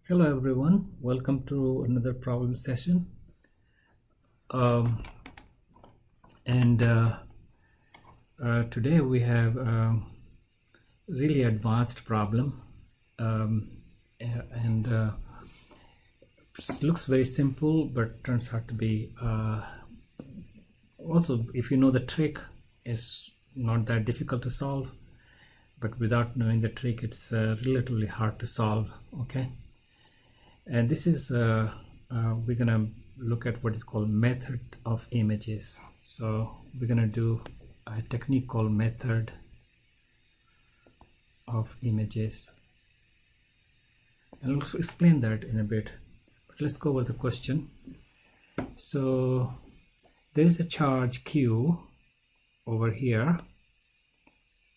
Hello everyone, welcome to another problem session. Um, and today we have a really advanced problem, and it looks very simple, but turns out to be also, if you know the trick, is not that difficult to solve. But without knowing the trick, it's relatively hard to solve. Okay. And this is we're gonna look at what is called method of images. So we're gonna do a technique called method of images, and I'll also explain that in a bit. But let's go over the question. So there is a charge Q over here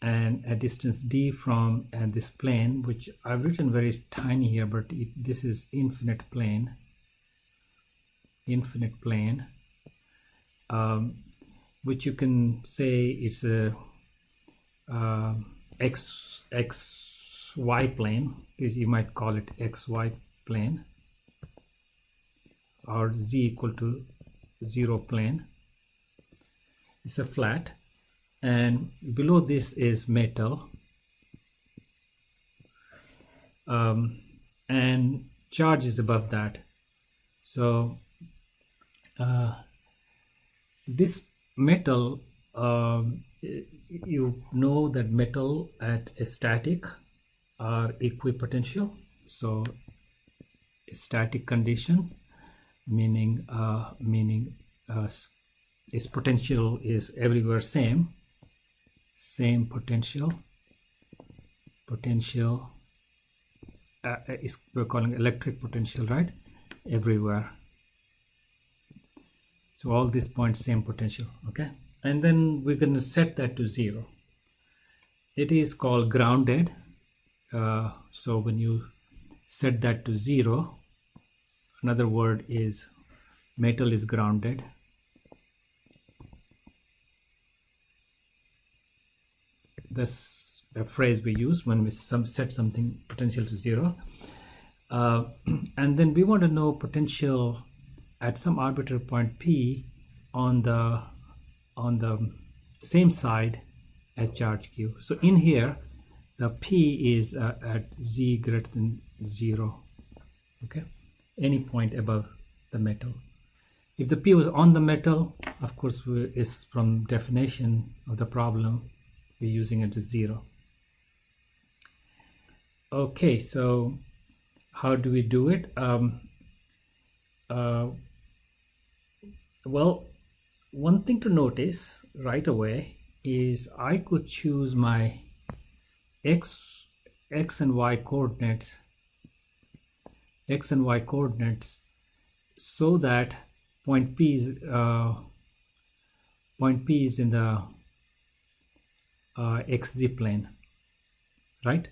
and a distance d from this plane, which I've written very tiny here, but this is infinite plane, which you can say it's a xy plane. You might call it xy plane, or z equal to 0 plane. It's a flat, and below this is metal, and charge is above that. So this metal, you know that metal at a static are equipotential. So a static condition, meaning its potential is everywhere same potential is we're calling electric potential, right? Everywhere. So all these points same potential. Okay, and then we're going to set that to 0. It is called grounded. So when you set that to 0, another word is metal is grounded. That's a phrase we use when we set something potential to 0, and then we want to know potential at some arbitrary point P on the same side as charge Q. So in here the P is at z greater than 0. Okay, any point above the metal. If the P was on the metal, of course, is from definition of the problem, we're using it as 0. Okay, so how do we do it? Well, one thing to notice right away is I could choose my x and y coordinates so that point P is in the xz plane, right?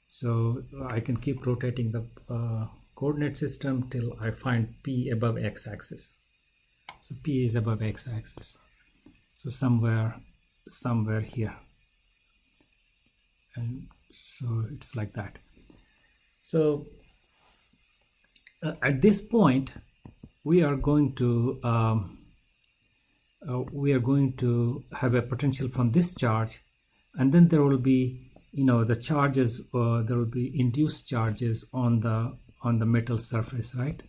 So I can keep rotating the coordinate system till I find P above x-axis. So P is above x-axis, so somewhere here, and so it's like that. So at this point we are going to have a potential from this charge, and then there will be, the charges, there will be induced charges on the metal surface, right?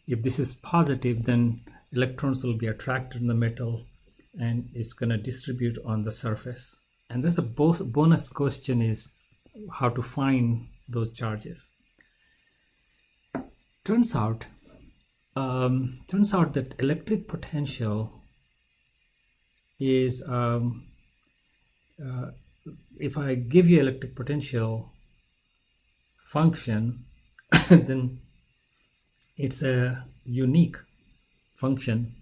If this is positive, then electrons will be attracted in the metal and it's going to distribute on the surface. And there's a bonus question, is how to find those charges. Turns out that electric potential is, if I give you electric potential function, then it's a unique function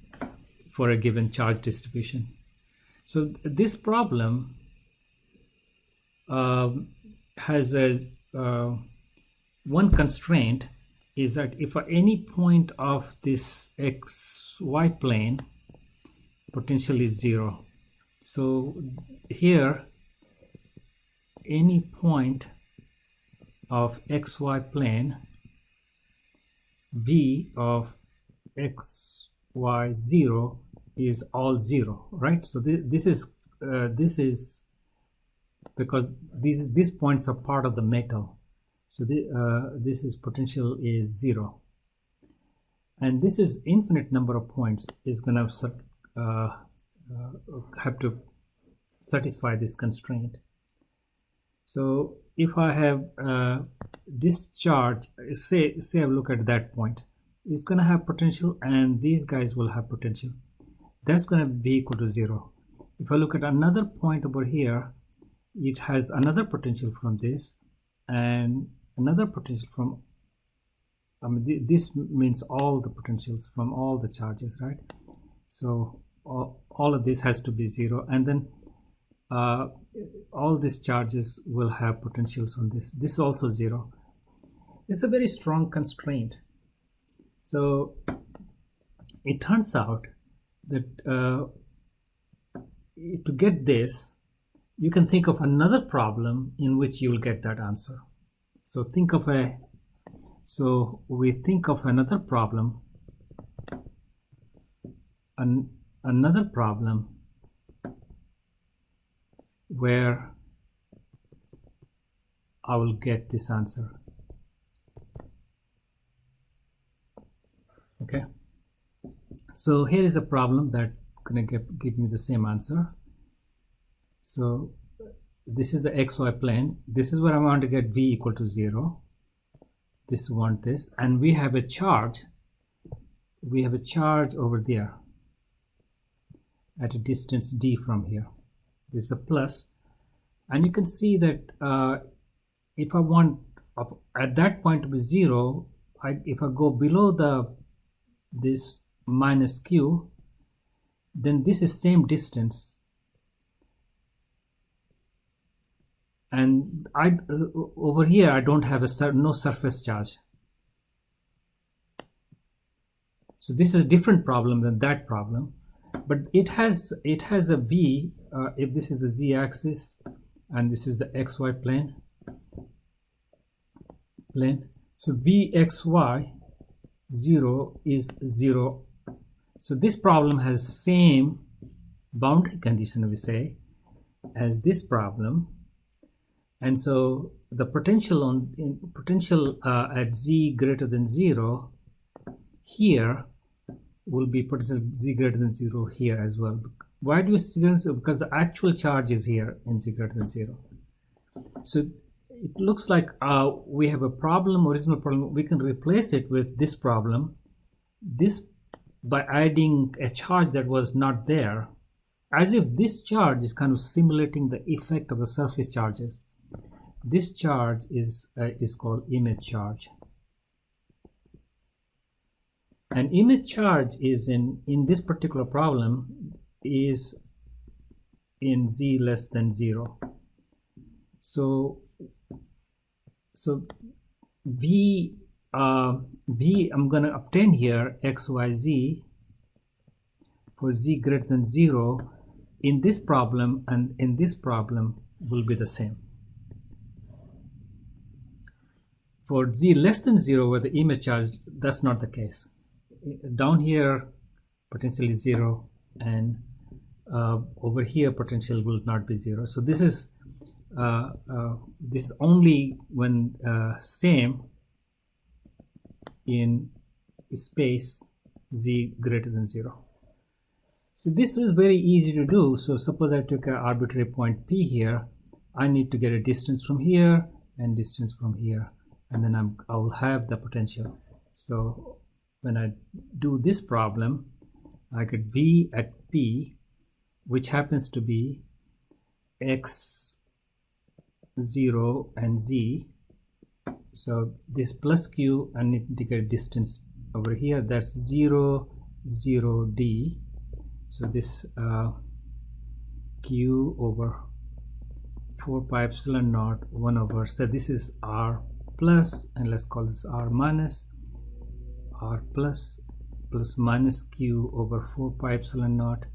for a given charge distribution. So this problem has one constraint, is that if at any point of this xy plane potential is 0. So here any point of xy plane, v of xy0 is all 0, right? So this is because these points are part of the metal, so this is potential is 0, and this is infinite number of points is going to have to satisfy this constraint. So if I have this charge, say I look at that point, it's going to have potential, and these guys will have potential. That's going to be equal to 0. If I look at another point over here, it has another potential from this and another potential from, this means all the potentials from all the charges, right? So all of this has to be 0, and then all these charges will have potentials on this. This is also 0. It's a very strong constraint. So it turns out that to get this, you can think of another problem in which you will get that answer. So we think of another problem, another problem where I will get this answer. Okay, so here is a problem that gonna give me the same answer. So this is the xy plane. This is where I want to get v equal to 0. This want this, and we have a charge. We have a charge over there at a distance d from here. This is a plus, and you can see that if I want at that point to be 0, if I go below this minus q, then this is same distance, and over here I don't have no surface charge. So this is a different problem than that problem, but it has a v. If this is the z-axis and this is the xy plane, so vxy 0 is 0. So this problem has same boundary condition, we say, as this problem, and so the potential at z greater than 0 here will be potential z greater than 0 here as well. Why do we see this? Because the actual charge is here in z greater than 0. So it looks like we have a problem, original problem. We can replace it with this problem, by adding a charge that was not there, as if this charge is kind of simulating the effect of the surface charges. This charge is called image charge, and image charge is in this particular problem is in z less than 0. So v I'm going to obtain here xyz for z greater than 0 in this problem and in this problem will be the same. For z less than 0 where the image charge, that's not the case. Down here potential is 0, and over here potential will not be 0. So this is only when same in space z greater than 0. So this is very easy to do. So suppose I took an arbitrary point P here, I need to get a distance from here and distance from here, and then I will have the potential. So when I do this problem, I get V at P, which happens to be x 0 and z. So this plus q, I need to get a distance over here, that's 0 0 d. So this q over 4 pi epsilon naught 1 over, so this is r plus, and let's call this r minus, r plus minus q over 4 pi epsilon naught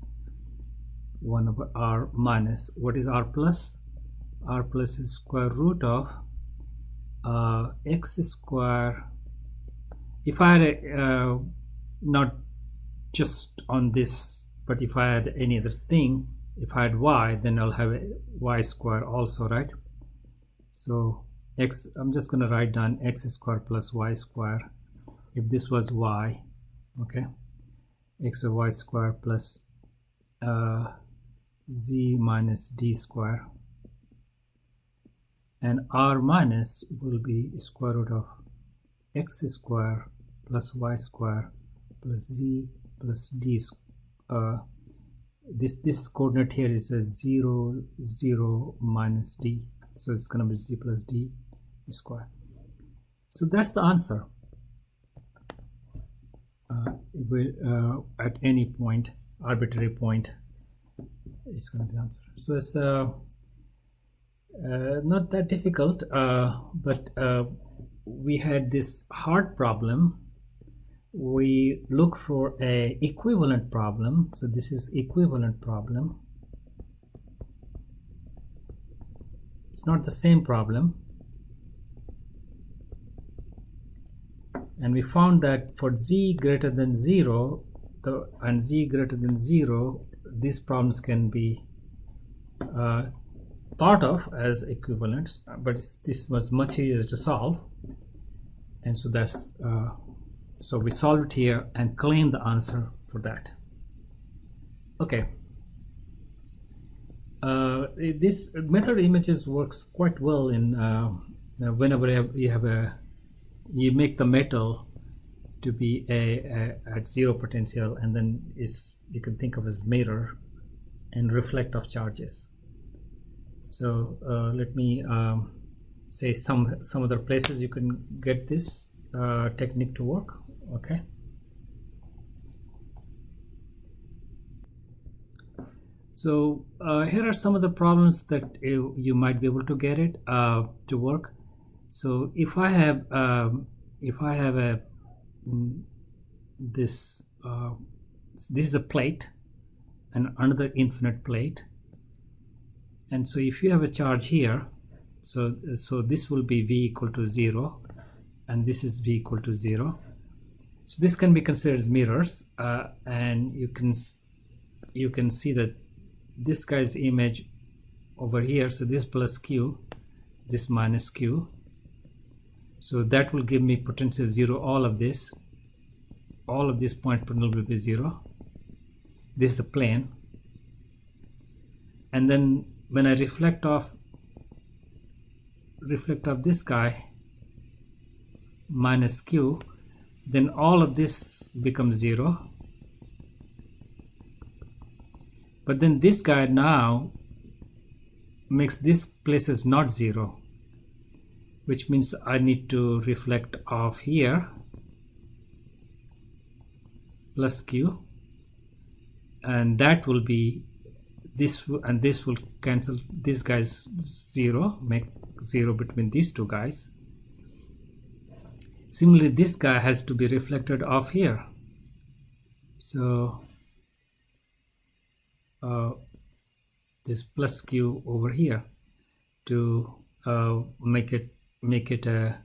1 over r minus. What is r plus? R plus is square root of x square, if I had not just on this, but if I had any other thing, if I had y, then I'll have a y square also, right? So x, I'm just going to write down x square plus y square. If this was y, okay, x or y square plus z minus d square, and r minus will be square root of x square plus y square plus z plus d. This coordinate here is a 0 0 minus d, so it's going to be z plus d square. So that's the answer. At any point, arbitrary point, it's going to be the answer. So it's not that difficult, but we had this hard problem. We look for a equivalent problem. So this is equivalent problem. It's not the same problem. And we found that for z greater than 0 and z greater than 0, these problems can be thought of as equivalents, but this was much easier to solve. And so that's so we solved it here and claim the answer for that. Okay. This method images works quite well in whenever you make the metal to be at zero potential, and then you can think of as mirror and reflect of charges. So let me say some other places you can get this technique to work. Okay. So here are some of the problems that you might be able to get it to work. So if I have this is a plate and another infinite plate, and so if you have a charge here, so this will be v equal to 0, and this is v equal to 0. So this can be considered as mirrors, and you can see that this guy's image over here, so this plus q, this minus q, so that will give me potential 0. All of these points potential will be 0. This is the plane, and then when I reflect off this guy minus q, then all of this becomes 0. But then this guy now makes this places not 0, which means I need to reflect off here plus q, and that will be this, and this will cancel this guy's 0, make 0 between these two guys. Similarly, this guy has to be reflected off here. So this plus q over here to make it a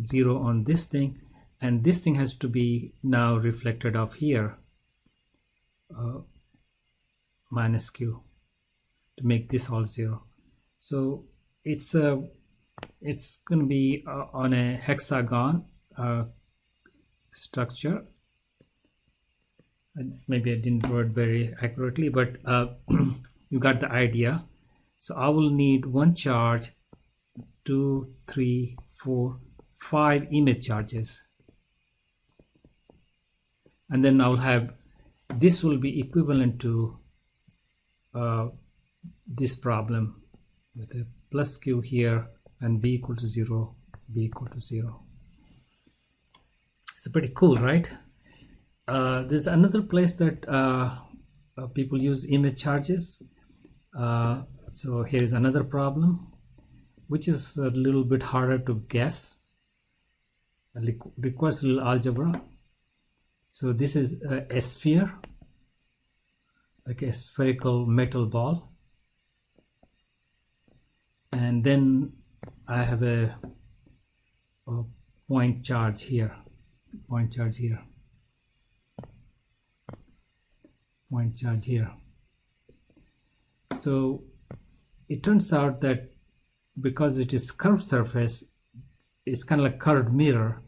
0 on this thing, and this thing has to be now reflected off here minus q to make this all 0. So it's going to be on a hexagon structure. Maybe I didn't draw it very accurately, but you got the idea. So I will need one charge, 2, 3, 4, 5 image charges, and then I'll have this will be equivalent to this problem with a plus q here and v equal to 0, v equal to 0. It's pretty cool, right? There's another place that people use image charges. So here is another problem, which is a little bit harder to guess. It requires a little algebra. So this is a sphere, like a spherical metal ball, and then I have a point charge here, point charge here, point charge here. So it turns out that because it is curved surface, it's kind of like curved mirror,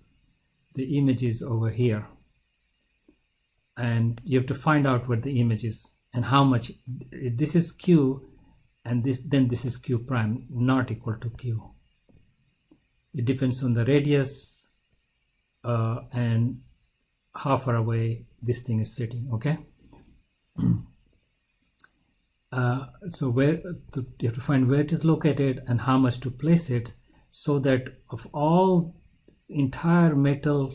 the image is over here, and you have to find out what the image is and how much. This is q, and this is q prime, not equal to q. It depends on the radius and how far away this thing is sitting. Okay. So you have to find where it is located and how much to place it, so that of all entire metal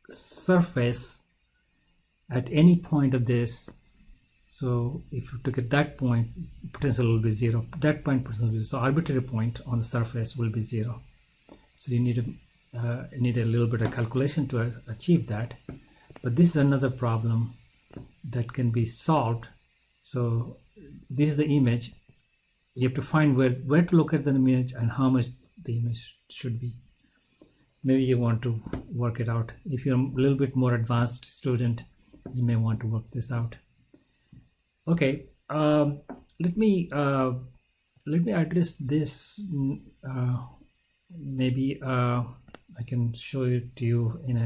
surface at any point of this, so if you took at that point, potential will be 0. That point potential will be 0. So arbitrary point on the surface will be 0. So you need a little bit of calculation to achieve that. But this is another problem that can be solved. So this is the image. You have to find where to locate the image and how much the image should be. Maybe you want to work it out. If you're a little bit more advanced student, you may want to work this out. Okay, let me address this. Maybe I can show it to you in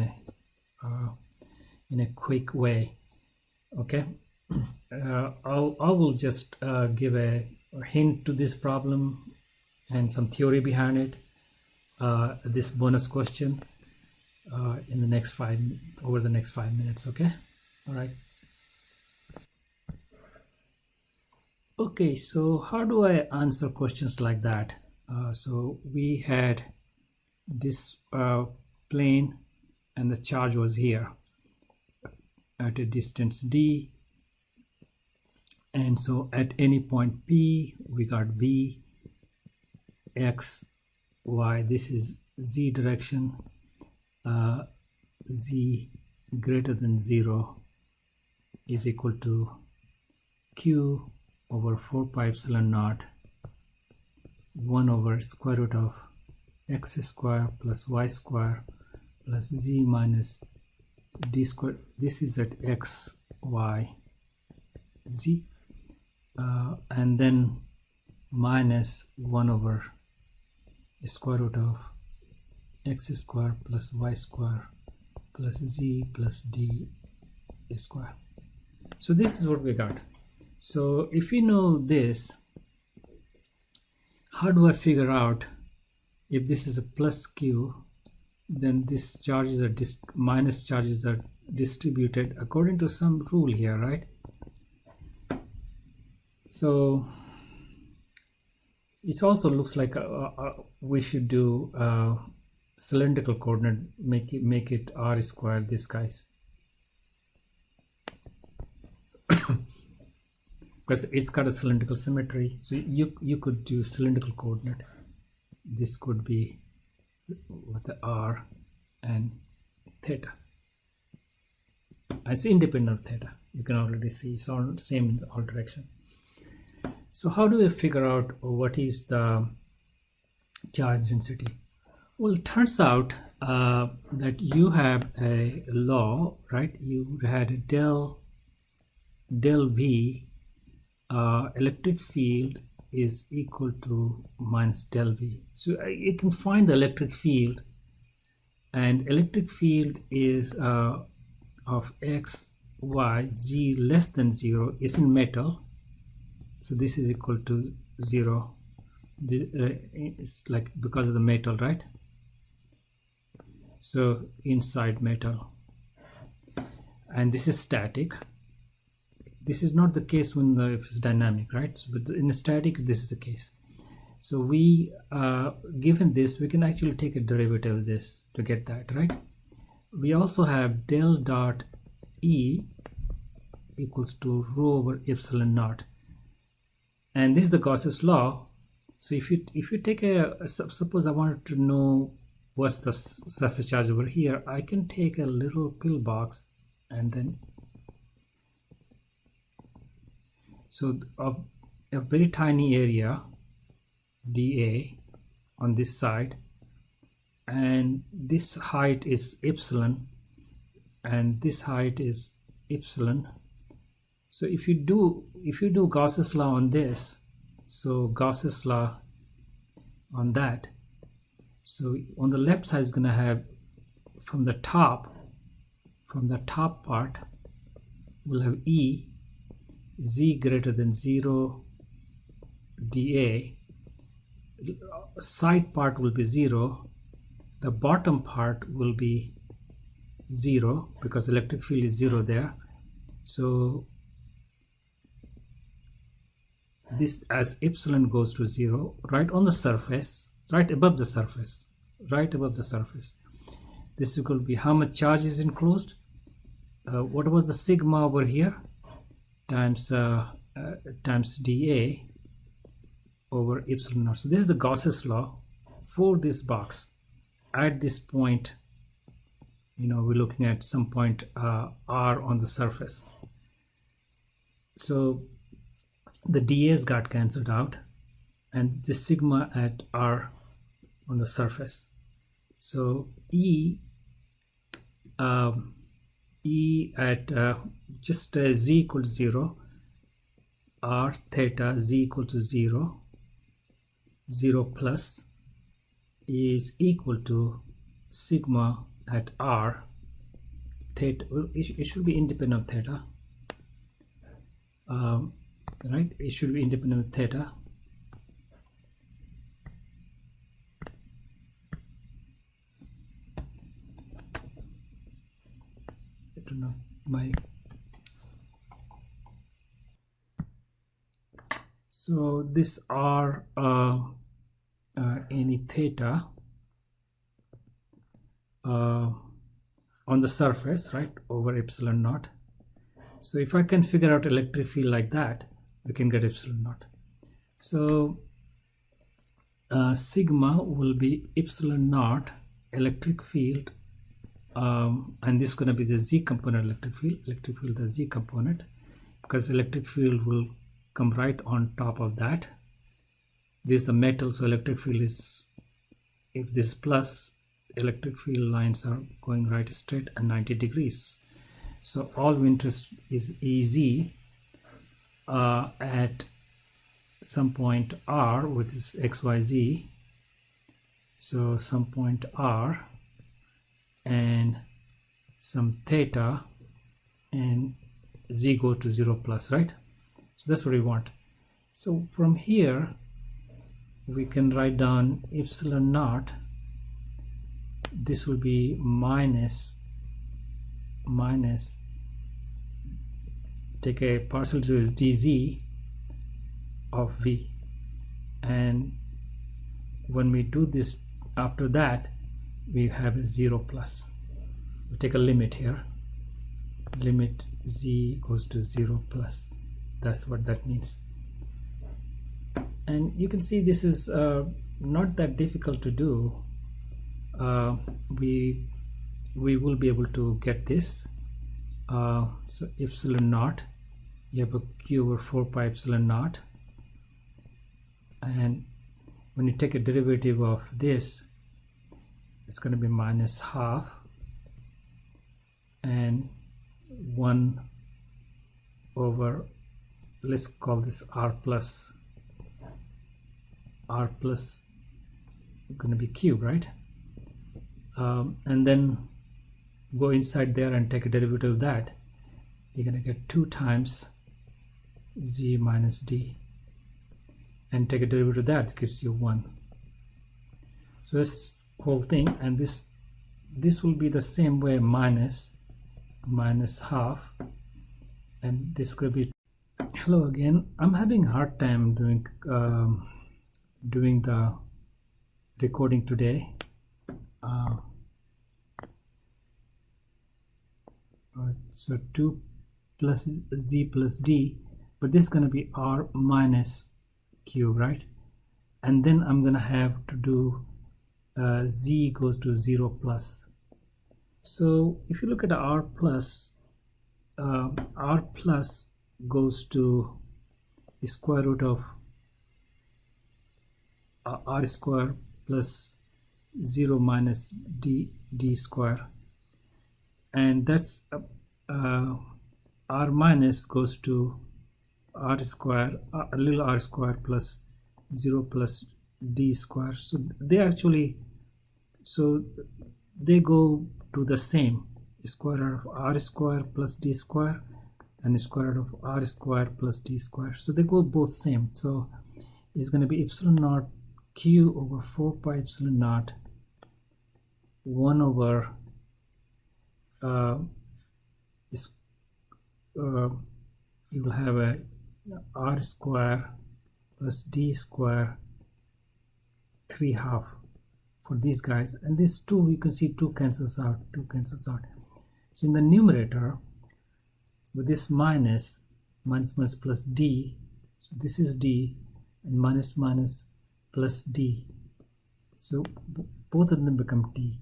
a quick way. Okay, I will just give a hint to this problem and some theory behind it. This bonus question in the over the next 5 minutes. Okay, all right. Okay, so how do I answer questions like that? So we had this plane and the charge was here at a distance d, and so at any point P we got V, X, Y. This is Z direction, Z greater than 0 is equal to Q over 4 pi epsilon naught 1 over square root of x square plus y square plus z minus d square. This is at x, y, z, and then minus 1 over square root of x square plus y square plus z plus d square. So this is what we got. So if we know this, how do I figure out if this is a plus q, then these charges are minus charges are distributed according to some rule here, right? So it also looks like we should do cylindrical coordinate, make it r squared, this guys. Because it's got a cylindrical symmetry, so you could do cylindrical coordinate. This could be with the r and theta. It's independent of theta. You can already see it's all same in all direction. So how do we figure out what is the charge density? Well, it turns out that you have a law, right? You had a del V. Electric field is equal to minus del V. So you can find the electric field, and electric field is of x, y, z less than 0 is in metal. So this is equal to 0. It's like because of the metal, right? So inside metal, and this is static. This is not the case when if it's dynamic, right? So, but in a static, this is the case. So we, given this, we can actually take a derivative of this to get that, right? We also have del dot E equals to rho over epsilon naught, and this is the Gauss's law. So if you take suppose I wanted to know what's the surface charge over here, I can take a little pill box and then. So of a very tiny area dA on this side, and this height is epsilon, and this height is epsilon. So if you do Gauss's law on this, so Gauss's law on that, so on the left side is going to have from the top part we'll have E z greater than 0 dA. Side part will be 0, the bottom part will be 0 because electric field is 0 there. So this, as epsilon goes to 0, right on the surface, right above the surface, this is going to be how much charge is enclosed. What was the sigma over here? Times dA over epsilon naught. So this is the Gauss's law for this box. At this point, we're looking at some point R on the surface. So the dA's got cancelled out, and the sigma at R on the surface. So E at just z equals 0, R theta z equal to 0, 0 plus is equal to sigma at R theta. Well, it should be independent of theta, right? It should be independent of theta. I don't know so this R any theta on the surface, right, over epsilon naught. So if I can figure out electric field like that, we can get epsilon naught. So sigma will be epsilon naught electric field, and this is going to be the z component electric field the z component, because electric field will come right on top of that. This is the metal, so electric field is, if this is plus, electric field lines are going right straight and 90 degrees. So all we interest is EZ at some point R, which is XYZ. So some point R and some theta, and Z goes to 0 plus, right? So that's what we want. So from here we can write down epsilon naught. This will be minus, take a partial derivative dz of v, and when we do this, after that we have a 0 plus. We take a limit here, limit z goes to 0 plus. That's what that means. And you can see this is not that difficult to do. We will be able to get this. So epsilon naught, you have a q over 4 pi epsilon naught, and when you take a derivative of this, it's going to be minus half, and 1 over, let's call this r plus going to be cube, right? And then go inside there and take a derivative of that. You're going to get 2 times z minus d, and take a derivative of that gives you 1. So this whole thing, and this will be the same way, minus half, and this could be. Hello again. I'm having a hard time doing the recording today. So 2 plus z plus d, but this is going to be r minus q, right? And then I'm going to have to do z goes to 0 plus. So if you look at r plus goes to the square root of r square plus 0 minus d square, and that's r minus goes to r square, a little r square plus 0 plus d square. So they actually, so they go to the same, square root of r square plus d square and square root of r square plus d square. So they go both same. So it's going to be epsilon naught q over 4 pi epsilon naught 1 over you will have a r square plus d square 3/2 for these guys, and this 2, you can see 2 cancels out, 2 cancels out. So in the numerator, with this minus plus d, so this is d, and minus plus d, so both of them become t.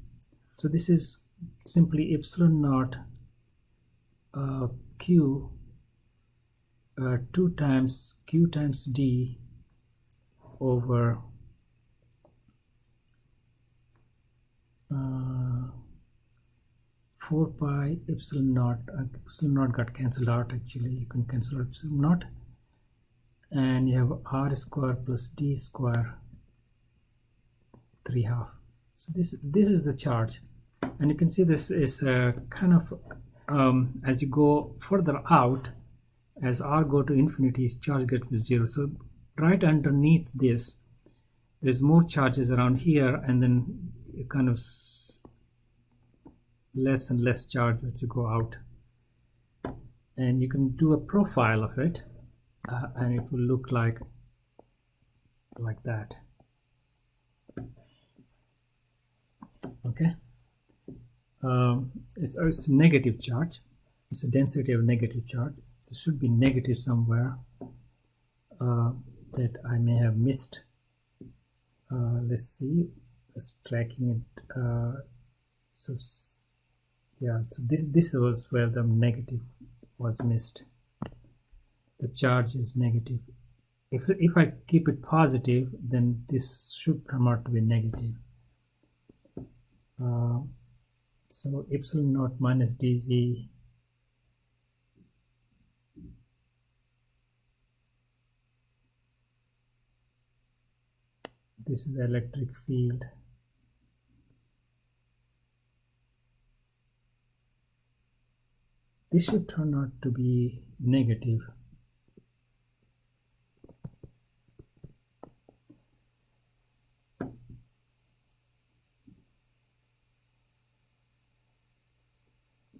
So this is simply epsilon naught q 2 times q times d over 4 pi epsilon naught got cancelled out. Actually, you can cancel out epsilon naught, and you have r square plus d square 3/2. So this is the charge, and you can see this is kind of as you go further out, as r go to infinity, charge gets to 0. So right underneath this, there's more charges around here, and then it kind of less and less charge as you go out, and you can do a profile of it, and it will look like that. Okay, it's a negative charge. It's a density of negative charge. It should be negative somewhere that I may have missed. Let's see. It's tracking it. So yeah, so this was where the negative was missed. The charge is negative. If I keep it positive, then this should come out to be negative. So epsilon naught minus dz this is the electric field. This should turn out to be negative.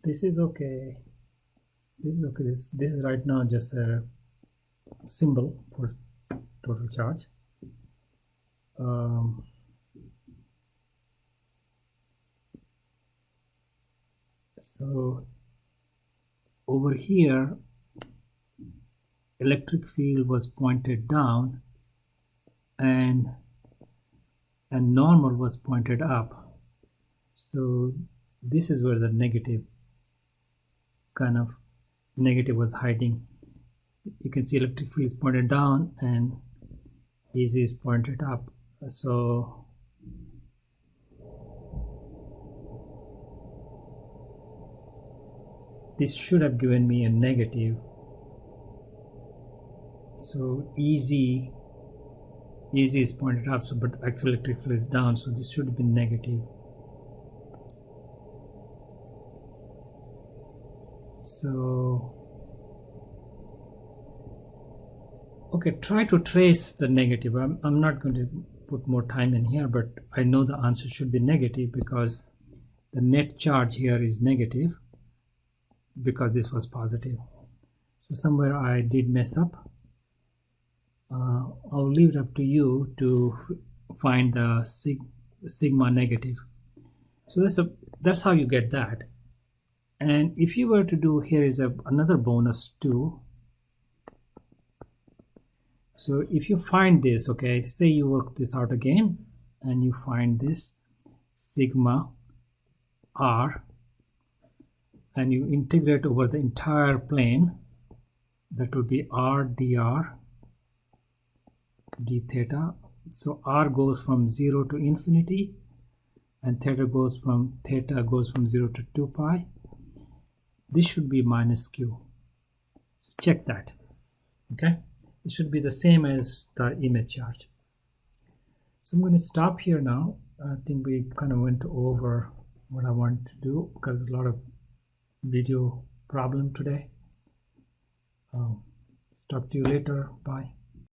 This is okay. This is okay. This is right now just a symbol for total charge. So over here, electric field was pointed down, and normal was pointed up. So this is where the negative was hiding. You can see electric field is pointed down and EZ is pointed up. So this should have given me a negative. So EZ is pointed up, so but the actual electric field is down, so this should have been negative. So okay, try to trace the negative. I'm not going to put more time in here, but I know the answer should be negative because the net charge here is negative because this was positive. So somewhere I did mess up. I'll leave it up to you to find the sigma negative. So that's how you get that. And if you were to do, here is another bonus too. So if you find this, okay, say you work this out again and you find this sigma r and you integrate over the entire plane, that will be r dr d theta So r goes from 0 to infinity, and theta goes from 0 to 2 pi. This should be minus q. So check that. Okay, it should be the same as the image charge. So I'm going to stop here now. I think we kind of went over what I want to do because there's a lot of video problem today. Talk to you later. Bye.